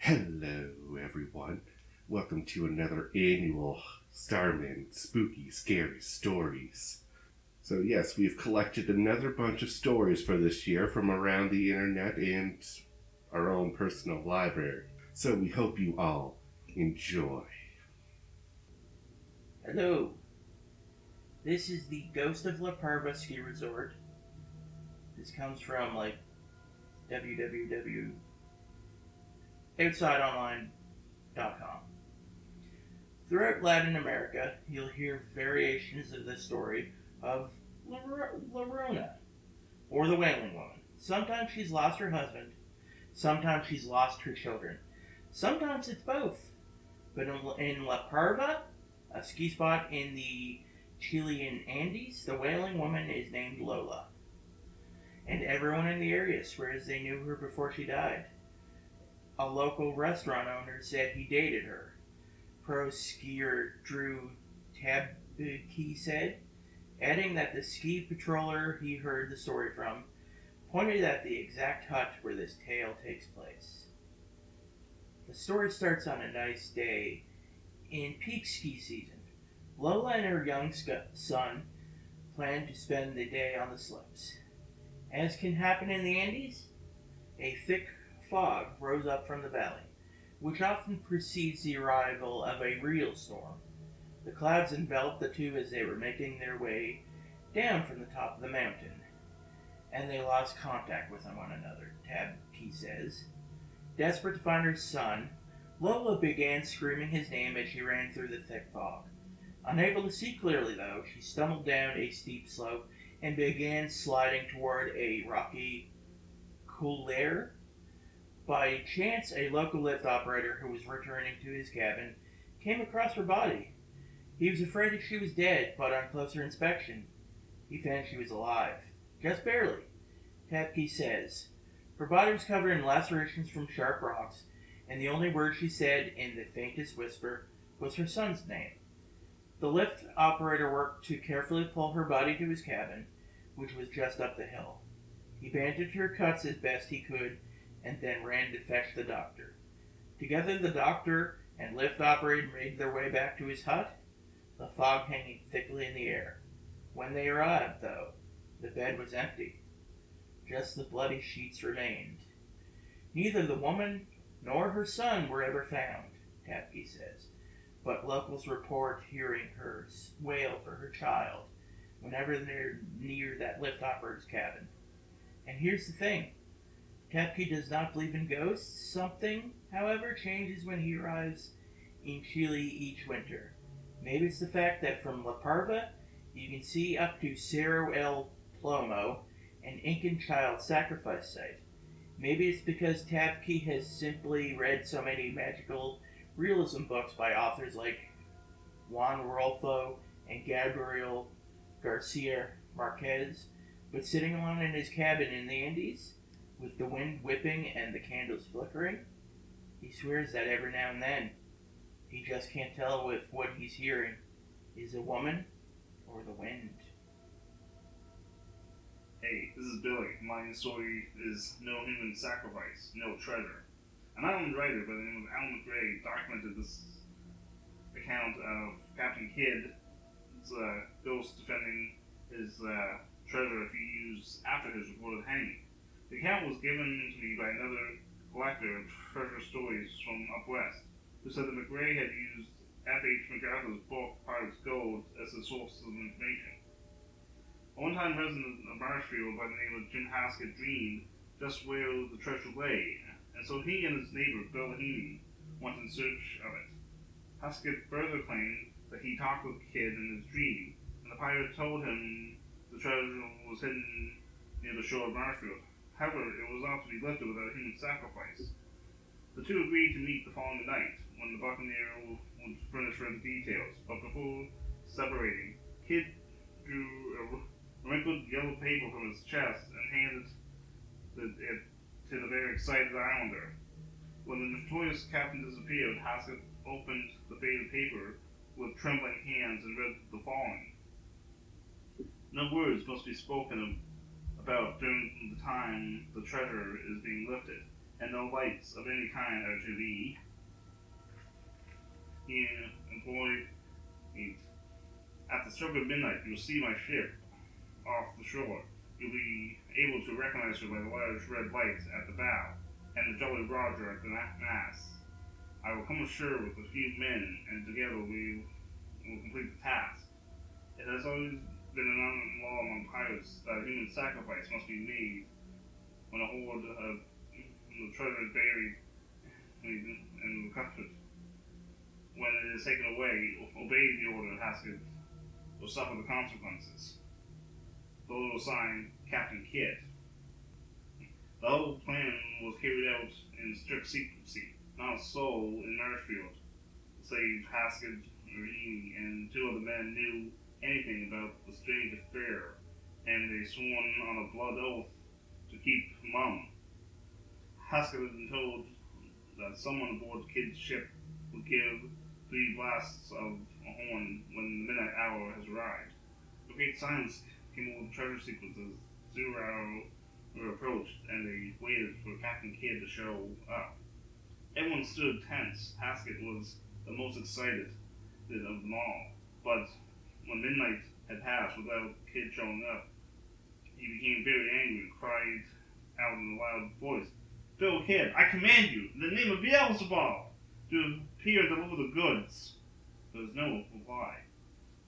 Hello, everyone. Welcome to another annual Starmen Spooky Scary Stories. So, yes, we've collected another bunch of stories for this year from around the internet and our own personal library. So, we hope you all enjoy. Hello, this is the Ghost of La Parva Ski Resort. This comes from www.outsideonline.com. Throughout Latin America, you'll hear variations of the story of La Rona, or the Wailing Woman. Sometimes she's lost her husband, sometimes she's lost her children, sometimes it's both. But in La Parva, a ski spot in the Chilean Andes, the Wailing Woman is named Lola. And everyone in the area swears they knew her before she died. A local restaurant owner said he dated her. Pro skier Drew Tabke said, adding that the ski patroller he heard the story from pointed at the exact hut where this tale takes place. The story starts on a nice day in peak ski season. Lola and her young son plan to spend the day on the slopes. As can happen in the Andes, a thick fog rose up from the valley, which often precedes the arrival of a real storm. The clouds enveloped the two as they were making their way down from the top of the mountain, and they lost contact with one another, Tabke says. Desperate to find her son, Lola began screaming his name as she ran through the thick fog. Unable to see clearly, though, she stumbled down a steep slope and began sliding toward a rocky couloir. By chance, a local lift operator who was returning to his cabin came across her body. He was afraid that she was dead, but on closer inspection, he found she was alive. Just barely, Tapke says. Her body was covered in lacerations from sharp rocks, and the only word she said in the faintest whisper was her son's name. The lift operator worked to carefully pull her body to his cabin, which was just up the hill. He bandaged her cuts as best he could, and then ran to fetch the doctor. Together the doctor and lift operator made their way back to his hut, the fog hanging thickly in the air. When they arrived, though, the bed was empty. Just the bloody sheets remained. Neither the woman nor her son were ever found, Tapke says, but locals report hearing her wail for her child whenever they're near that lift operator's cabin. And here's the thing. Tapke does not believe in ghosts. Something, however, changes when he arrives in Chile each winter. Maybe it's the fact that from La Parva, you can see up to Cerro El Plomo, an Incan child sacrifice site. Maybe it's because Tapke has simply read so many magical realism books by authors like Juan Rulfo and Gabriel Garcia Marquez, but sitting alone in his cabin in the Andes, with the wind whipping and the candles flickering, he swears that every now and then, he just can't tell if what he's hearing is a woman or the wind. Hey, this is Billie. My story is No Human Sacrifice, No Treasure. An island writer by the name of Alan McRae documented this account of Captain Kidd's ghost defending his treasure if he used after his reported hanging. The account was given to me by another collector of treasure stories from up west, who said that McRae had used F.H. MacArthur's book Pirate's Gold as a source of information. A one-time resident of Marshfield by the name of Jim Haskett dreamed just where the treasure lay, and so he and his neighbor, Bill Heaney, went in search of it. Haskett further claimed that he talked with the kid in his dream, and the pirate told him the treasure was hidden near the shore of Marshfield. However, it was not to be lifted without a human sacrifice. The two agreed to meet the following night, when the buccaneer would furnish further details, but before separating, Kidd drew a wrinkled yellow paper from his chest and handed it to the very excited islander. When the notorious captain disappeared, Haskett opened the faded paper with trembling hands and read the following. No words must be spoken about during the time the treasure is being lifted. and no lights of any kind are to be employed. At the stroke of midnight, you'll see my ship off the shore. You'll be able to recognize her by the large red lights at the bow and the Jolly Roger at the mast. I will come ashore with a few men, and together we will complete the task. It has always been an unwritten law among pirates that a human sacrifice must be made when a hoard of the treasure is buried and recovered. When it is taken away, obey the order, Haskett, or suffer the consequences. The little sign, Captain Kidd. The whole plan was carried out in strict secrecy. Not a soul in Marshfield, save Haskett, Marini, and two other men, knew anything about the strange affair, and they sworn on a blood oath to keep mum. Haskett had been told that someone aboard Kidd's ship would give 3 blasts of a horn when the midnight hour has arrived. A great silence came over the treasure sequence as 0 hour were approached, and they waited for Captain Kidd to show up. Everyone stood tense. Haskett was the most excited of them all, but when midnight had passed without Kidd showing up, he became very angry and cried out in a loud voice, "Phil Kidd, I command you, in the name of Beelzebub, to appear and deliver the goods." There was no reply.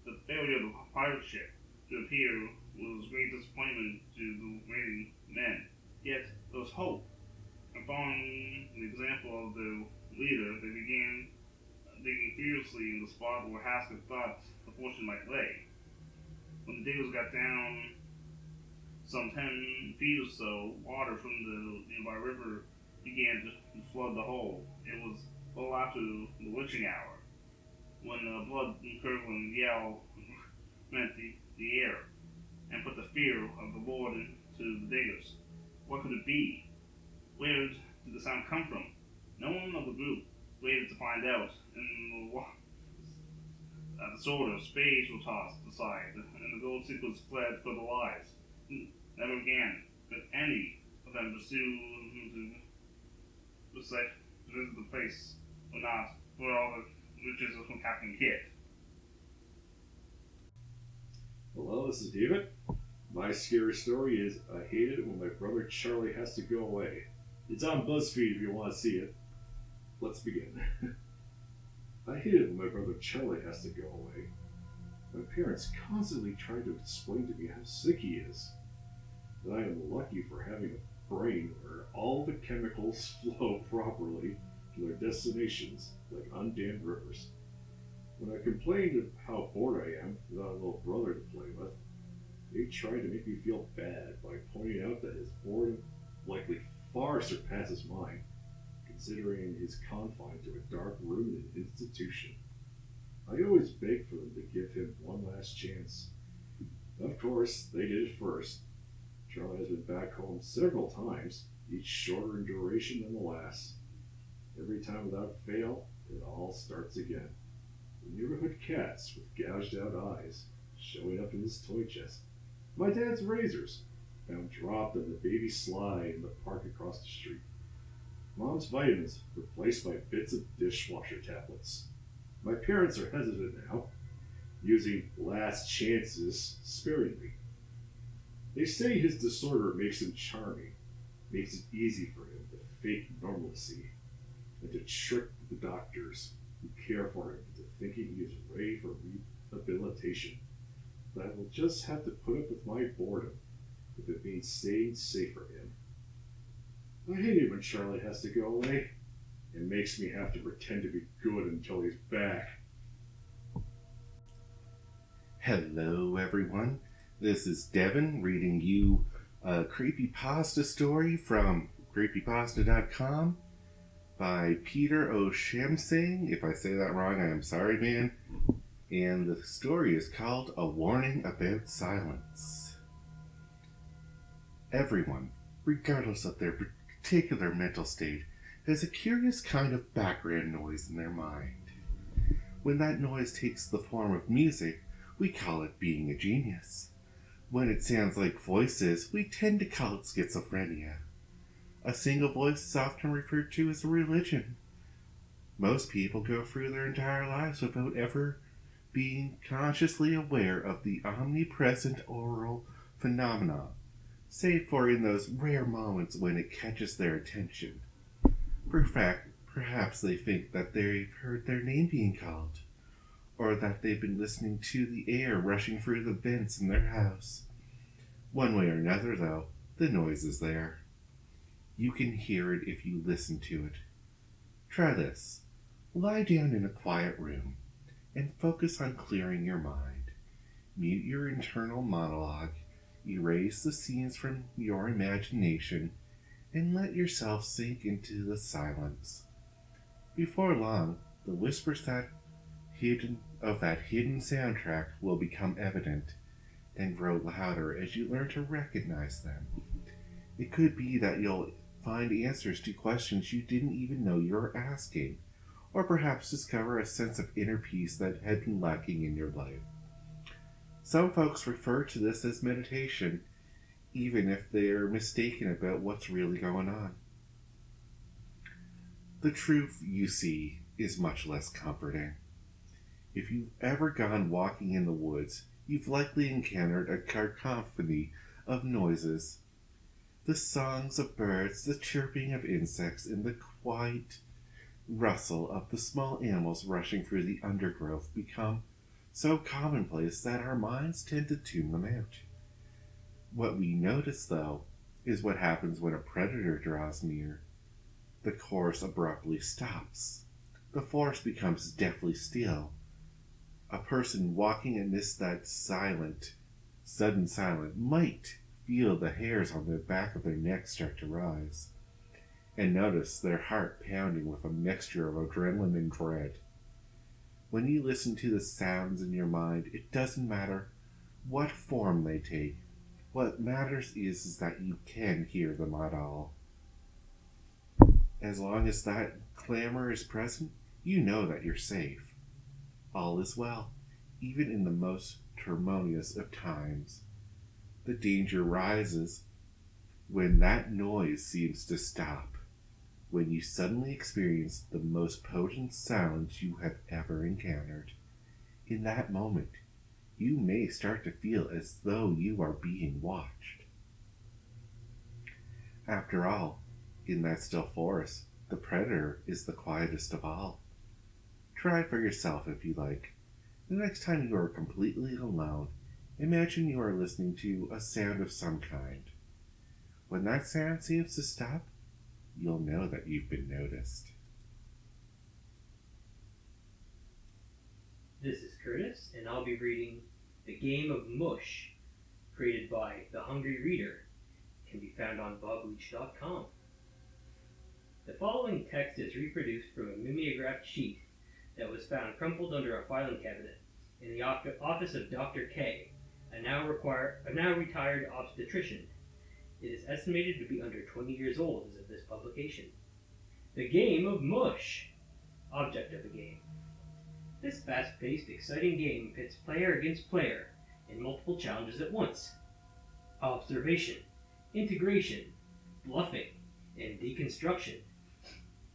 The failure of the pirate ship to appear was great disappointment to the waiting men. Yet there was hope. And following the example of their leader, they began digging furiously in the spot where Haskett thought the fortune might lay. When the diggers got down some 10 feet or so, water from the nearby river began to flood the hole. It was a little after the witching hour, when a blood-curdling yell rent the air and put the fear of the Lord into the diggers. What could it be? Where did the sound come from? No one of the group waited to find out, and at the sword, spades were tossed aside, and the gold seekers fled for their lives. Never again could any of them pursue to visit the place, or not, for all the riches from Captain Kidd. Hello, this is David. My scary story is I Hate It When My Brother Charlie Has to Go Away. It's on BuzzFeed if you want to see it. Let's begin. I hate it when my brother Charlie has to go away. My parents constantly try to explain to me how sick he is. That I am lucky for having a brain where all the chemicals flow properly to their destinations like undammed rivers. When I complained of how bored I am without a little brother to play with, they tried to make me feel bad by pointing out that his boredom likely far surpasses mine, considering he's confined to a dark room in an institution. I always begged for them to give him one last chance. Of course, they did it first. Charlie has been back home several times, each shorter in duration than the last. Every time without fail, it all starts again. The neighborhood cats with gouged out eyes showing up in his toy chest. My dad's razors, found dropped on the baby slide in the park across the street. Mom's vitamins replaced by bits of dishwasher tablets. My parents are hesitant now, using last chances sparingly. They say his disorder makes him charming, makes it easy for him to fake normalcy, and to trick the doctors who care for him into thinking he is ready for rehabilitation. But I will just have to put up with my boredom if it means staying safe for him. I hate it when Charlie has to go away. It makes me have to pretend to be good until he's back. Hello, everyone. This is Devin reading you a creepypasta story from creepypasta.com by Peter O'Shamsing. If I say that wrong, I am sorry, man. And the story is called A Warning About Silence. Everyone, regardless of their particular mental state, has a curious kind of background noise in their mind. When that noise takes the form of music, we call it being a genius. When it sounds like voices, we tend to call it schizophrenia. A single voice is often referred to as a religion. Most people go through their entire lives without ever being consciously aware of the omnipresent aural phenomena, save for in those rare moments when it catches their attention. Perhaps they think that they've heard their name being called, or that they've been listening to the air rushing through the vents in their house. One way or another, though, the noise is there. You can hear it if you listen to it. Try this. Lie down in a quiet room and focus on clearing your mind. Mute your internal monologue, erase the scenes from your imagination, and let yourself sink into the silence. Before long, the whispers that hidden soundtrack will become evident and grow louder as you learn to recognize them. It could be that you'll find answers to questions you didn't even know you were asking, or perhaps discover a sense of inner peace that had been lacking in your life. Some folks refer to this as meditation, even if they're mistaken about what's really going on. The truth, you see, is much less comforting. If you've ever gone walking in the woods, you've likely encountered a cacophony of noises. The songs of birds, the chirping of insects, and the quiet rustle of the small animals rushing through the undergrowth become so commonplace that our minds tend to tune them out. What we notice, though, is what happens when a predator draws near. The chorus abruptly stops. The forest becomes deathly still. A person walking amidst that sudden silence might feel the hairs on the back of their neck start to rise, and notice their heart pounding with a mixture of adrenaline and dread. When you listen to the sounds in your mind, it doesn't matter what form they take. What matters is that you can hear them at all. As long as that clamor is present, you know that you're safe. All is well, even in the most turmoilous of times. The danger rises when that noise seems to stop, when you suddenly experience the most potent silence you have ever encountered. In that moment, you may start to feel as though you are being watched. After all, in that still forest, the predator is the quietest of all. Try it for yourself if you like. The next time you are completely alone, imagine you are listening to a sound of some kind. When that sound seems to stop, you'll know that you've been noticed. This is Curtis, and I'll be reading The Game of Mush, created by The Hungry Reader. It can be found on bobleach.com. The following text is reproduced from a mimeographed sheet that was found crumpled under a filing cabinet in the office of Dr. K, a now retired obstetrician. It is estimated to be under 20 years old as of this publication. The Game of Mush. Object of the game. This fast-paced, exciting game pits player against player in multiple challenges at once. Observation, integration, bluffing, and deconstruction.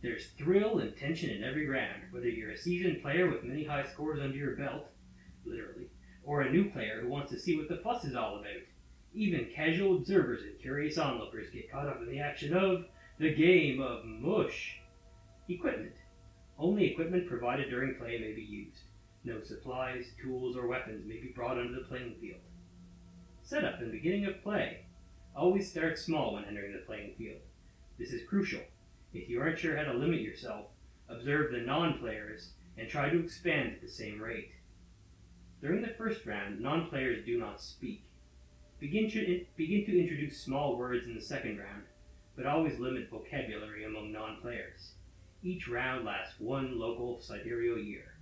There's thrill and tension in every round, whether you're a seasoned player with many high scores under your belt, literally, or a new player who wants to see what the fuss is all about. Even casual observers and curious onlookers get caught up in the action of the Game of Mush. Equipment. Only equipment provided during play may be used. No supplies, tools, or weapons may be brought onto the playing field. Setup and beginning of play. Always start small when entering the playing field. This is crucial. If you aren't sure how to limit yourself, observe the non-players and try to expand at the same rate. During the first round, non-players do not speak. Begin to introduce small words in the second round, but always limit vocabulary among non-players. Each round lasts one local sidereal year.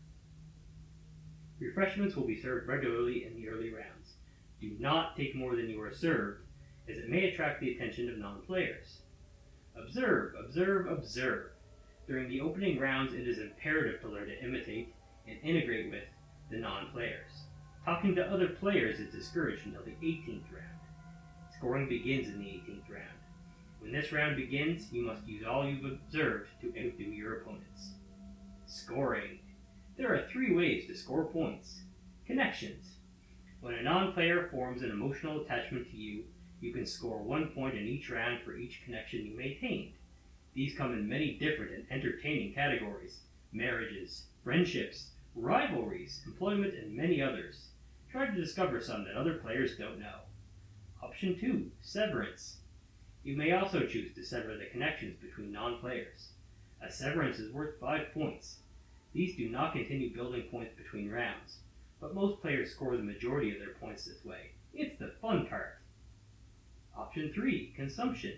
Refreshments will be served regularly in the early rounds. Do not take more than you are served, as it may attract the attention of non-players. Observe, observe, observe. During the opening rounds, it is imperative to learn to imitate and integrate with the non-players. Talking to other players is discouraged until the 18th round. Scoring begins in the 18th round. When this round begins, you must use all you've observed to outdo your opponents. Scoring. There are 3 ways to score points. Connections. When a non-player forms an emotional attachment to you, you can score 1 point in each round for each connection you maintained. These come in many different and entertaining categories: marriages, friendships, rivalries, employment, and many others. Try to discover some that other players don't know. Option 2. Severance. You may also choose to sever the connections between non-players. A severance is worth 5 points. These do not continue building points between rounds, but most players score the majority of their points this way. It's the fun part. Option 3. Consumption.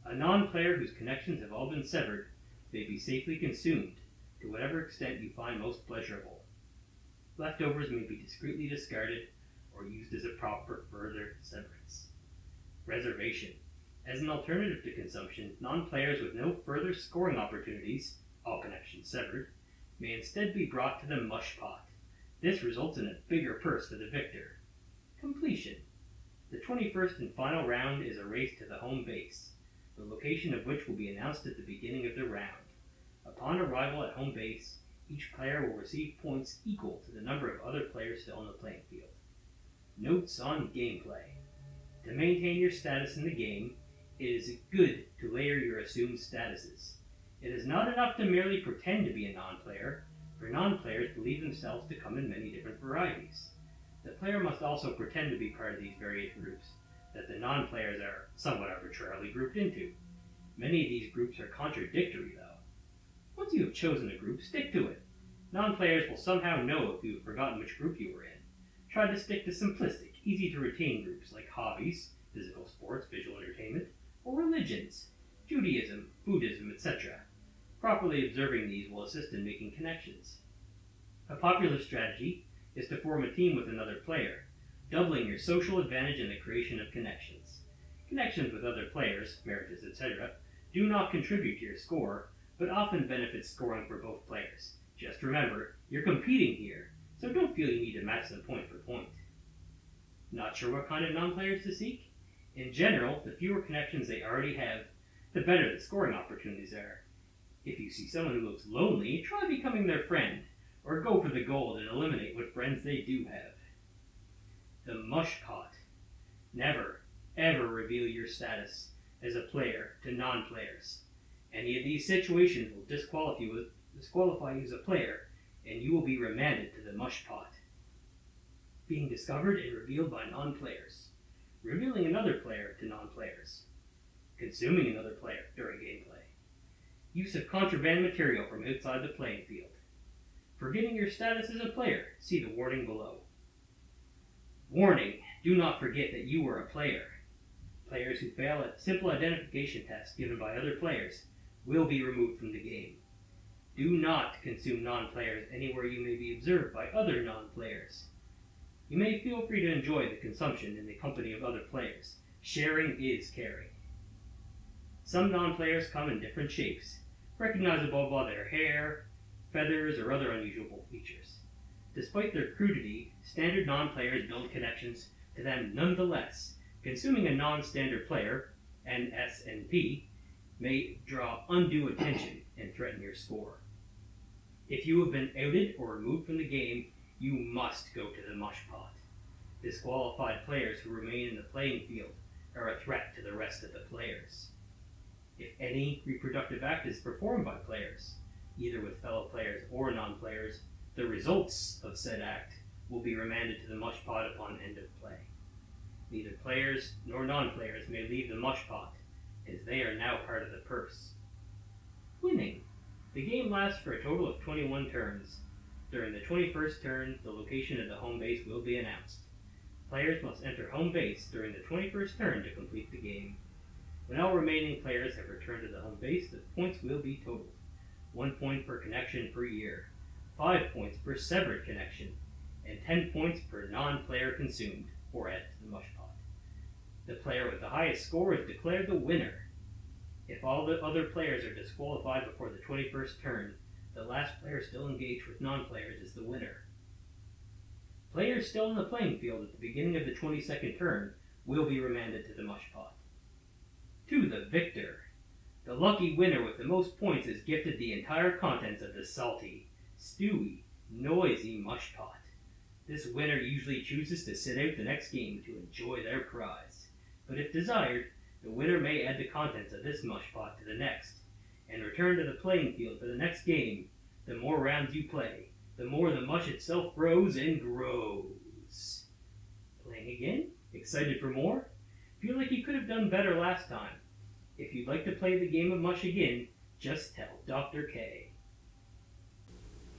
A non-player whose connections have all been severed may be safely consumed, to whatever extent you find most pleasurable. Leftovers may be discreetly discarded or used as a prop for further severance. Reservation. As an alternative to consumption, non-players with no further scoring opportunities, all connections severed, may instead be brought to the mush pot. This results in a bigger purse for the victor. Completion. The 21st and final round is a race to the home base, the location of which will be announced at the beginning of the round. Upon arrival at home base, each player will receive points equal to the number of other players still on the playing field. Notes on gameplay. To maintain your status in the game, it is good to layer your assumed statuses. It is not enough to merely pretend to be a non-player, for non-players believe themselves to come in many different varieties. The player must also pretend to be part of these various groups that the non-players are somewhat arbitrarily grouped into. Many of these groups are contradictory, though. Once you have chosen a group, stick to it. Non-players will somehow know if you have forgotten which group you were in. Try to stick to simplistic, easy-to-retain groups like hobbies, physical sports, visual entertainment, or religions, Judaism, Buddhism, etc. Properly observing these will assist in making connections. A popular strategy is to form a team with another player, doubling your social advantage in the creation of connections. Connections with other players, marriages, etc., do not contribute to your score, but often benefit scoring for both players. Just remember, you're competing here, so don't feel you need to match them point for point. Not sure what kind of non-players to seek? In general, the fewer connections they already have, the better the scoring opportunities are. If you see someone who looks lonely, try becoming their friend, or go for the gold and eliminate what friends they do have. The mush pot. Never, ever reveal your status as a player to non-players. Any of these situations will disqualify you as a player, and you will be remanded to the mush pot. Being discovered and revealed by non-players. Revealing another player to non-players. Consuming another player during gameplay. Use of contraband material from outside the playing field. Forgetting your status as a player. See the warning below. Warning: do not forget that you were a player. Players who fail at simple identification tests given by other players will be removed from the game. Do not consume non-players anywhere you may be observed by other non-players. You may feel free to enjoy the consumption in the company of other players. Sharing is caring. Some non-players come in different shapes, recognizable by their hair, feathers, or other unusual features. Despite their crudity, standard non-players build connections to them nonetheless. Consuming a non-standard player, NSNP, may draw undue attention and threaten your score. If you have been outed or removed from the game, you must go to the mush pot. Disqualified players who remain in the playing field are a threat to the rest of the players. If any reproductive act is performed by players, either with fellow players or non-players, the results of said act will be remanded to the mush pot upon end of play. Neither players nor non-players may leave the mush pot, as they are now part of the purse. Winning. The game lasts for a total of 21 turns. During the 21st turn, the location of the home base will be announced. Players must enter home base during the 21st turn to complete the game. When all remaining players have returned to the home base, the points will be totaled. 1 point per connection per year, 5 points per severed connection, and 10 points per non-player consumed, or added to the mush pot. The player with the highest score is declared the winner. If all the other players are disqualified before the 21st turn, the last player still engaged with non-players is the winner. Players still in the playing field at the beginning of the 22nd turn will be remanded to the mush pot. to the victor. The lucky winner with the most points is gifted the entire contents of the salty, stewy, noisy mush pot. This winner usually chooses to sit out the next game to enjoy their prize, but if desired, the winner may add the contents of this mush pot to the next, and return to the playing field for the next game. The more rounds you play, the more the mush itself grows and grows. Playing again? Excited for more? Feel like you could have done better last time? If you'd like to play the game of mush again, just tell Dr. K.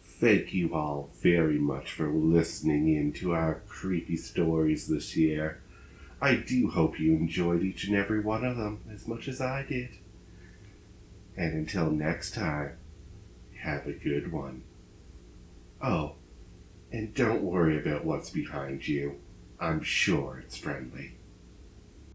Thank you all very much for listening in to our creepy stories this year. I do hope you enjoyed each and every one of them as much as I did. And until next time, have a good one. Oh, and don't worry about what's behind you. I'm sure it's friendly.